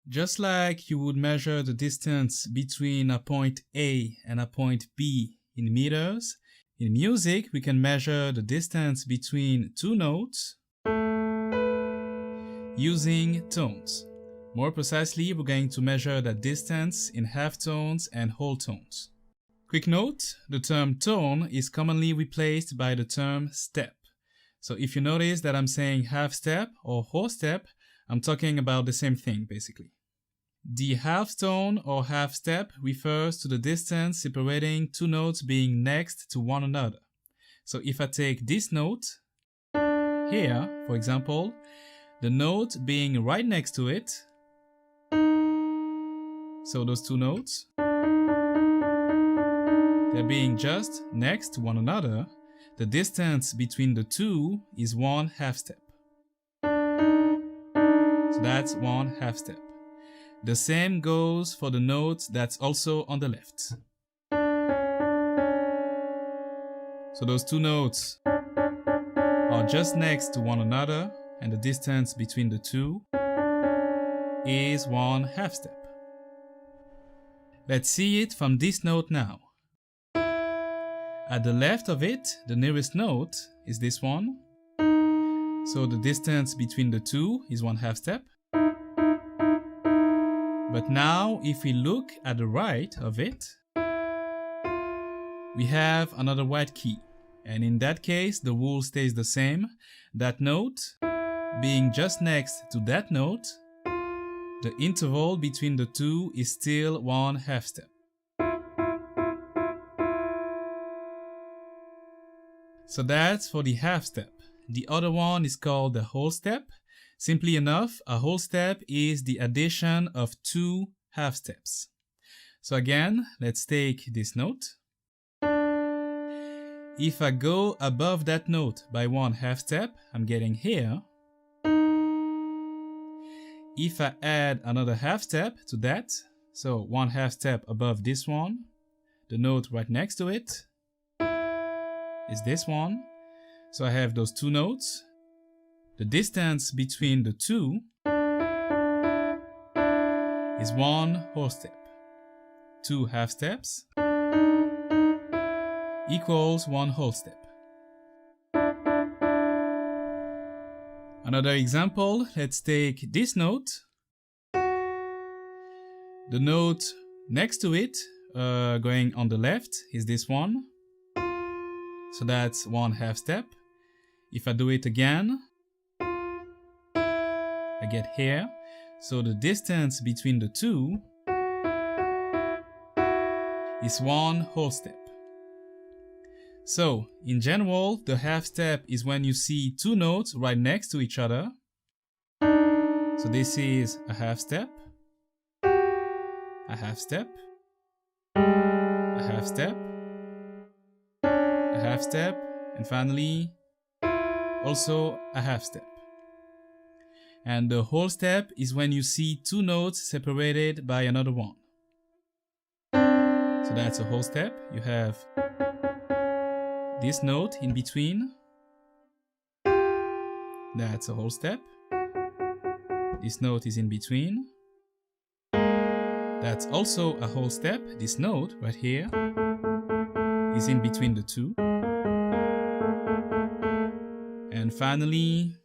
Just like you would measure the distance between a point A and a point B in meters, in music we can measure the distance between two notes using tones. More precisely, we're going to measure that distance in half tones and whole tones. Quick note, the term tone is commonly replaced by the term step. So if you notice that I'm saying half step or whole step, I'm talking about the same thing basically. The half tone or half step refers to the distance separating two notes being next to one another. So if I take this note here, for example, the note being right next to it, so those two notes, they're being just next to one another, the distance between the two is one half step. So that's one half step. The same goes for the note that's also on the left. So those two notes are just next to one another, and the distance between the two is one half step. Let's see it from this note now. At the left of it, the nearest note is this one. So the distance between the two is one half step. But now, if we look at the right of it, we have another white key. And in that case, the rule stays the same. That note being just next to that note, the interval between the two is still one half step. So that's for the half step. The other one is called the whole step. Simply enough, a whole step is the addition of two half steps. So again, let's take this note. If I go above that note by one half step, I'm getting here. If I add another half step to that, so one half step above this one, the note right next to it is this one. So I have those two notes. The distance between the two is one whole step. Two half steps equals one whole step. Another example, let's take this note. The note next to it, going on the left, is this one. So that's one half step. If I do it again, I get here. So the distance between the two is one whole step. So in general, the half step is when you see two notes right next to each other. So this is a half step, a half step, a half step, a half step, and finally also a half step. And the whole step is when you see two notes separated by another one. So that's a whole step. You have this note in between. That's a whole step. This note is in between. That's also a whole step. This note right here is in between the two. And finally,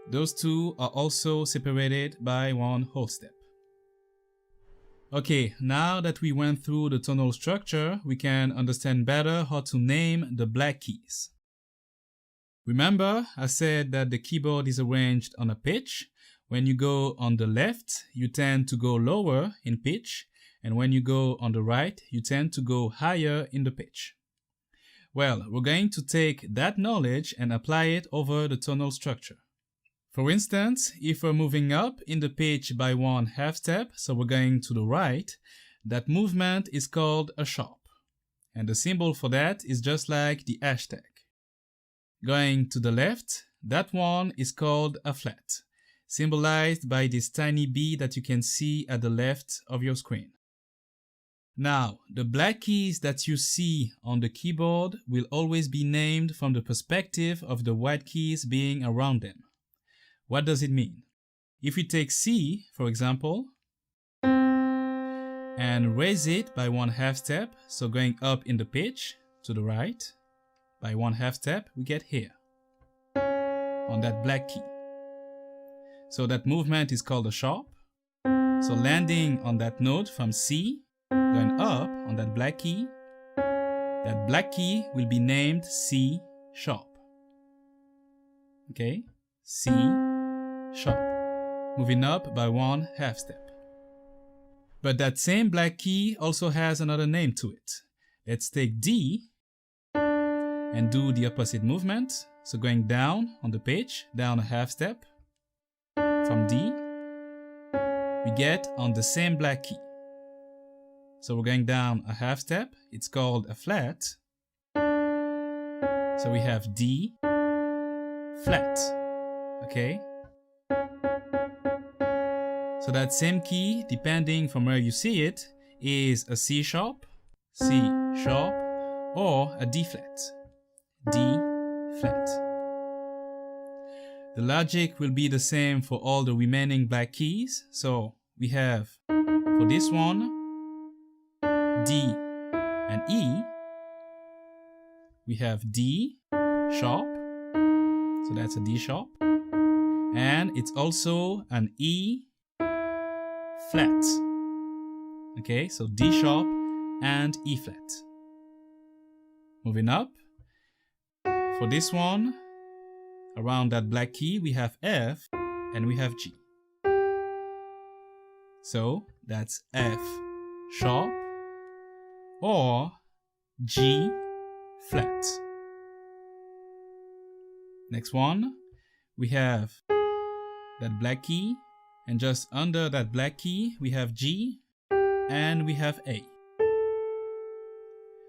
those two are also separated by one whole step. Okay, now that we went through the tonal structure, we can understand better how to name the black keys. Remember, I said that the keyboard is arranged on a pitch. When you go on the left, you tend to go lower in pitch, and when you go on the right, you tend to go higher in the pitch. Well, we're going to take that knowledge and apply it over the tonal structure. For instance, if we're moving up in the pitch by one half step, so we're going to the right, that movement is called a sharp. And the symbol for that is just like the hashtag. Going to the left, that one is called a flat, symbolized by this tiny B that you can see at the left of your screen. Now, the black keys that you see on the keyboard will always be named from the perspective of the white keys being around them. What does it mean? if we take C, for example, and raise it by 1/2 step, so going up in the pitch to the right, by 1/2 step, we get here, on that black key. So that movement is called a sharp. So landing on that note from C, going up on that black key will be named C sharp. Okay, C sharp, moving up by 1/2 step. But that same black key also has another name to it. Let's take D and do the opposite movement. So going down on the pitch, down 1/2 step from D, we get on the same black key. So we're going down 1/2 step. It's called a flat. So we have D flat. Okay? So that same key, depending from where you see it, is a C sharp, or a D flat, D flat. The logic will be the same for all the remaining black keys. So we have, for this one, D and E. We have D sharp, so that's a D sharp. And it's also an E flat. Okay, so D sharp and E flat. Moving up, for this one, around that black key, we have F and we have G. So that's F sharp or G flat. Next one, we have that black key, and just under that black key, we have G and we have A.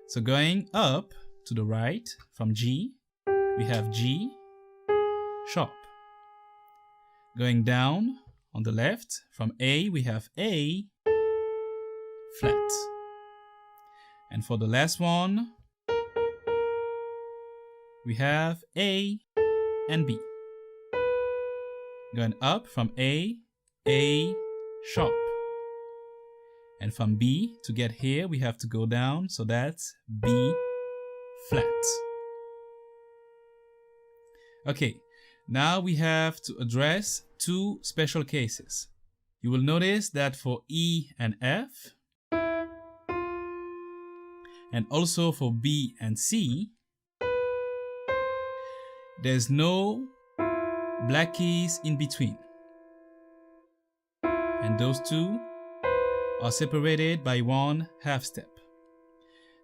So going up to the right from G, we have G sharp. Going down on the left from A, we have A flat. And for the last one, we have A and B. Going up from A sharp. And from B to get here, we have to go down, so that's B flat. Okay, now we have to address two special cases. You will notice that for E and F, and also for B and C, there's no black keys in between. And those two are separated by 1/2 step.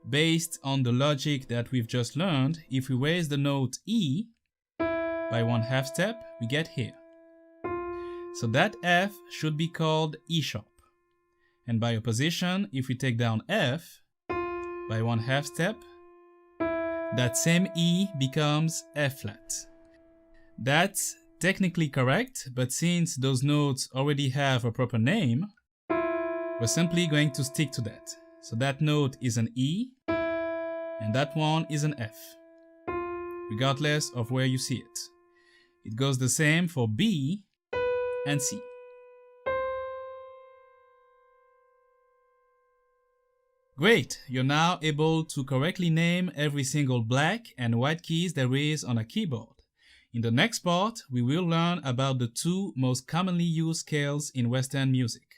Based on the logic that we've just learned, if we raise the note E by 1/2 step, we get here. So that F should be called E sharp. And by opposition, if we take down F by 1/2 step, that same E becomes F flat. That's technically correct, but since those notes already have a proper name, we're simply going to stick to that. So that note is an E, and that one is an F, regardless of where you see it. It goes the same for B and C. Great, you're now able to correctly name every single black and white keys there is on a keyboard. In the next part, we will learn about the two most commonly used scales in Western music.